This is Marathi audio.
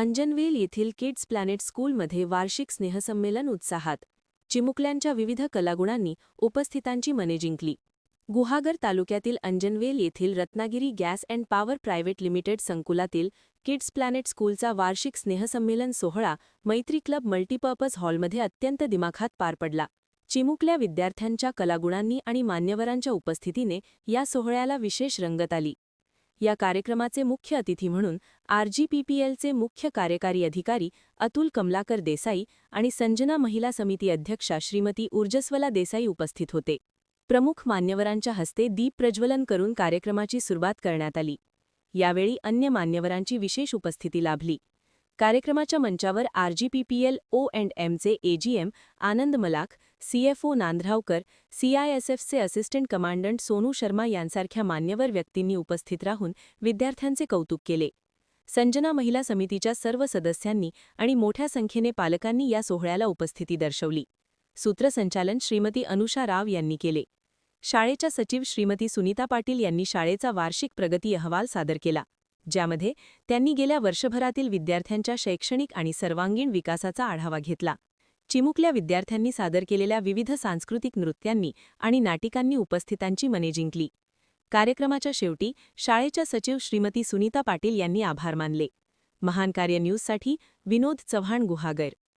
अंजनवेल येथील किड्स प्लॅनेट स्कूलमध्ये वार्षिक स्नेहसंमेलन उत्साहात. चिमुकल्यांच्या विविध कलागुणांनी उपस्थितांची मने जिंकली. गुहागर तालुक्यातील अंजनवेल येथील Ratnagiri gas and power private limited संकुलातील किड्स प्लॅनेट स्कूलचा वार्षिक स्नेहसंमेलन सोहळा मैत्री क्लब मल्टीपर्पज हॉलमध्ये अत्यंत दिमाखात पार पडला. चिमुकल्या विद्यार्थ्यांच्या कलागुणांनी आणि मान्यवरांच्या उपस्थितीने या सोहळ्याला विशेष रंगत आली. या कार्यक्रमाचे मुख्य अतिथी म्हणून आरजीपीपीएलचे मुख्य कार्यकारी अधिकारी अतुल कमलाकर देसाई आणि संजना महिला समिती अध्यक्षा श्रीमती ऊर्जस्वला देसाई उपस्थित होते. प्रमुख मान्यवरांच्या हस्ते दीप प्रज्वलन करून कार्यक्रमाची सुरुवात करण्यात आली. यावेळी अन्य मान्यवरांची विशेष उपस्थिती लाभली. कार्यक्रमाच्या मंचावर आरजीपीपीएल O&Mचे एजीएम आनंद मलाख, सीएफओ नांदरावकर, सीआयएसएफचे असिस्टंट कमांडंट सोनू शर्मा यांसारख्या मान्यवर व्यक्तींनी उपस्थित राहून विद्यार्थ्यांचे कौतुक केले. संजना महिला समितीच्या सर्व सदस्यांनी आणि मोठ्या संख्येने पालकांनी या सोहळ्याला उपस्थिती दर्शवली. सूत्रसंचालन श्रीमती अनुषा राव यांनी केले. शाळेच्या सचिव श्रीमती सुनीता पाटील यांनी शाळेचा वार्षिक प्रगती अहवाल सादर केला, ज्यामध्ये त्यांनी गेल्या वर्षभरातील विद्यार्थ्यांच्या शैक्षणिक आणि सर्वांगीण विकासाचा आढावा घेतला. चिमुकल्या विद्यार्थ्यांनी सादर केलेल्या विविध सांस्कृतिक नृत्यांनी आणि नाटिकांनी उपस्थितांची मने जिंकली. कार्यक्रमाच्या शेवटी शाळेच्या सचिव श्रीमती सुनीता पाटील यांनी आभार मानले. महान कार्य न्यूजसाठी विनोद चव्हाण, गुहागर.